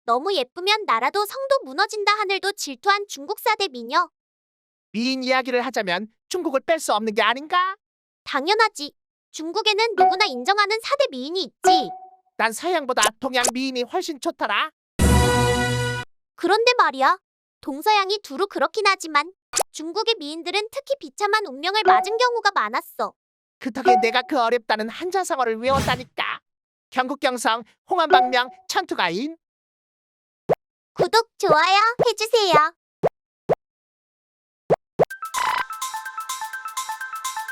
너무 예쁘면 나라도 성도 무너진다 하늘도 질투한 중국 4대 미녀. 미인 이야기를 하자면 중국을 뺄 수 없는 게 아닌가? 당연하지. 중국에는 누구나 인정하는 4대 미인이 있지. 난 서양보다 동양 미인이 훨씬 좋더라. 그런데 말이야. 동서양이 두루 그렇긴 하지만 중국의 미인들은 특히 비참한 운명을 맞은 경우가 많았어. 그 덕에 내가 그 어렵다는 한자성어를 외웠다니까. 경국경성, 홍한방명, 천투가인. 구독, 좋아요 해주세요.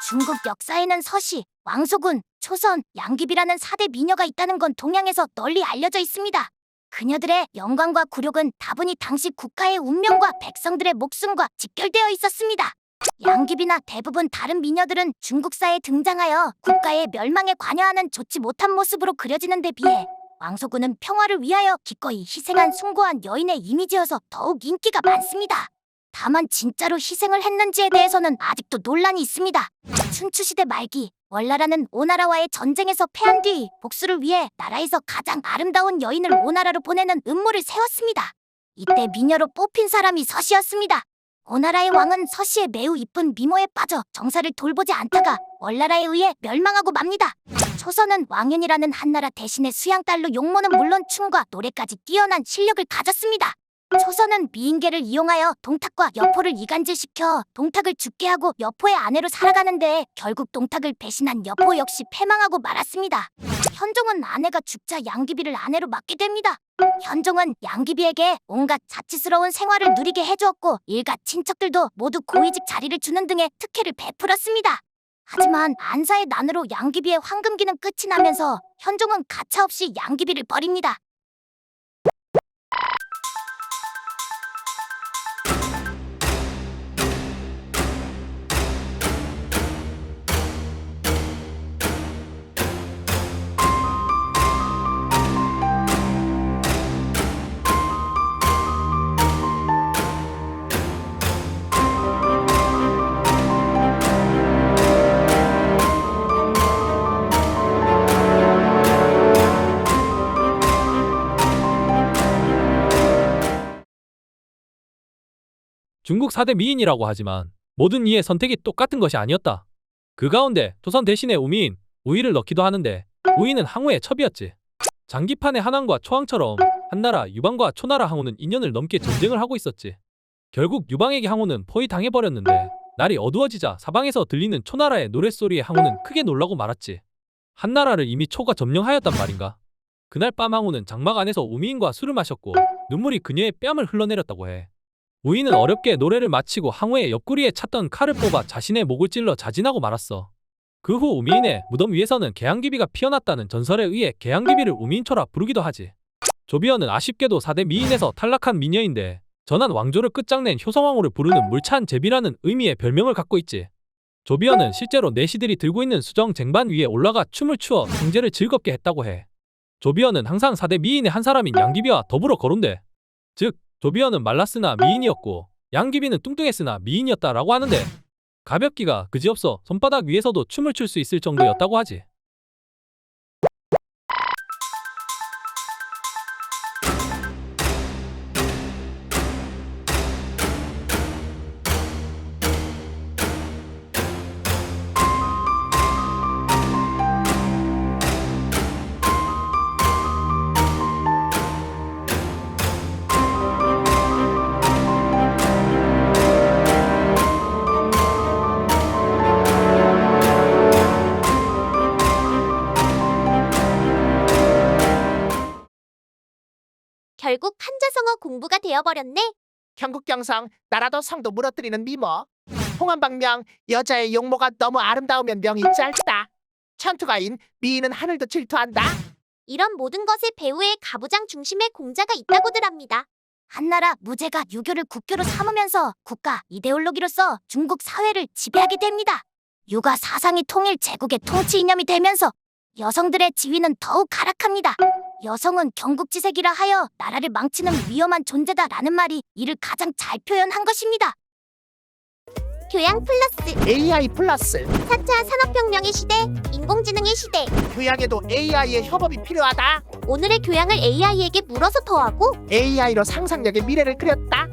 중국 역사에는 서씨, 왕소군, 초선, 양귀비라는 4대 미녀가 있다는 건 동양에서 널리 알려져 있습니다. 그녀들의 영광과 굴욕은 다분히 당시 국가의 운명과 백성들의 목숨과 직결되어 있었습니다. 양귀비나 대부분 다른 미녀들은 중국사에 등장하여 국가의 멸망에 관여하는 좋지 못한 모습으로 그려지는 데 비해 왕소군은 평화를 위하여 기꺼이 희생한 숭고한 여인의 이미지여서 더욱 인기가 많습니다. 다만 진짜로 희생을 했는지에 대해서는 아직도 논란이 있습니다. 춘추시대 말기 월나라는 오나라와의 전쟁에서 패한 뒤 복수를 위해 나라에서 가장 아름다운 여인을 오나라로 보내는 음모를 세웠습니다. 이때 미녀로 뽑힌 사람이 서씨였습니다. 오나라의 왕은 서씨의 매우 이쁜 미모에 빠져 정사를 돌보지 않다가 월나라에 의해 멸망하고 맙니다. 초선은 왕윤이라는 한나라 대신의 수양딸로 용모는 물론 춤과 노래까지 뛰어난 실력을 가졌습니다. 초선은 미인계를 이용하여 동탁과 여포를 이간질시켜 동탁을 죽게 하고 여포의 아내로 살아가는데 결국 동탁을 배신한 여포 역시 패망하고 말았습니다. 현종은 아내가 죽자 양귀비를 아내로 맡게 됩니다. 현종은 양귀비에게 온갖 자치스러운 생활을 누리게 해주었고 일가 친척들도 모두 고위직 자리를 주는 등의 특혜를 베풀었습니다. 하지만 안사의 난으로 양귀비의 황금기는 끝이 나면서 현종은 가차없이 양귀비를 버립니다. 중국 4대 미인이라고 하지만 모든 이의 선택이 똑같은 것이 아니었다. 그 가운데 조선 대신에 우미인, 우위를 넣기도 하는데 우위는 항우의 첩이었지. 장기판의 한왕과 초왕처럼 한나라, 유방과 초나라 항우는 2년을 넘게 전쟁을 하고 있었지. 결국 유방에게 항우는 포위당해버렸는데 날이 어두워지자 사방에서 들리는 초나라의 노랫소리에 항우는 크게 놀라고 말았지. 한나라를 이미 초가 점령하였단 말인가. 그날 밤 항우는 장막 안에서 우미인과 술을 마셨고 눈물이 그녀의 뺨을 흘러내렸다고 해. 우이는 어렵게 노래를 마치고 항우의 옆구리에 찼던 칼을 뽑아 자신의 목을 찔러 자진하고 말았어. 그 후 우미인의 무덤 위에서는 개양귀비가 피어났다는 전설에 의해 개양귀비를 우미인초라 부르기도 하지. 조비어는 아쉽게도 4대 미인에서 탈락한 미녀인데 전한 왕조를 끝장낸 효성왕후를 부르는 물찬 제비라는 의미의 별명을 갖고 있지. 조비어는 실제로 내시들이 들고 있는 수정 쟁반 위에 올라가 춤을 추어 형제를 즐겁게 했다고 해. 조비어는 항상 4대 미인의 한 사람인 양귀비와 더불어 거론돼. 즉 조비어는 말랐으나 미인이었고 양귀비는 뚱뚱했으나 미인이었다라고 하는데 가볍기가 그지없어 손바닥 위에서도 춤을 출 수 있을 정도였다고 하지. 결국 한자성어 공부가 되어버렸네. 경국경성, 나라도 성도 무너뜨리는 미모. 홍한방명, 여자의 용모가 너무 아름다우면 명이 짧다. 천투가인, 미인은 하늘도 질투한다. 이런 모든 것에 배우의 가부장 중심의 공자가 있다고들 합니다. 한나라 무제가 유교를 국교로 삼으면서 국가 이데올로기로서 중국 사회를 지배하게 됩니다. 유가 사상이 통일 제국의 통치 이념이 되면서 여성들의 지위는 더욱 가락합니다. 여성은 경국지색이라 하여 나라를 망치는 위험한 존재다라는 말이 이를 가장 잘 표현한 것입니다. 교양 플러스 AI 플러스 4차 산업혁명의 시대, 인공지능의 시대. 교양에도 AI의 협업이 필요하다. 오늘의 교양을 AI에게 물어서 더하고 AI로 상상력의 미래를 그렸다.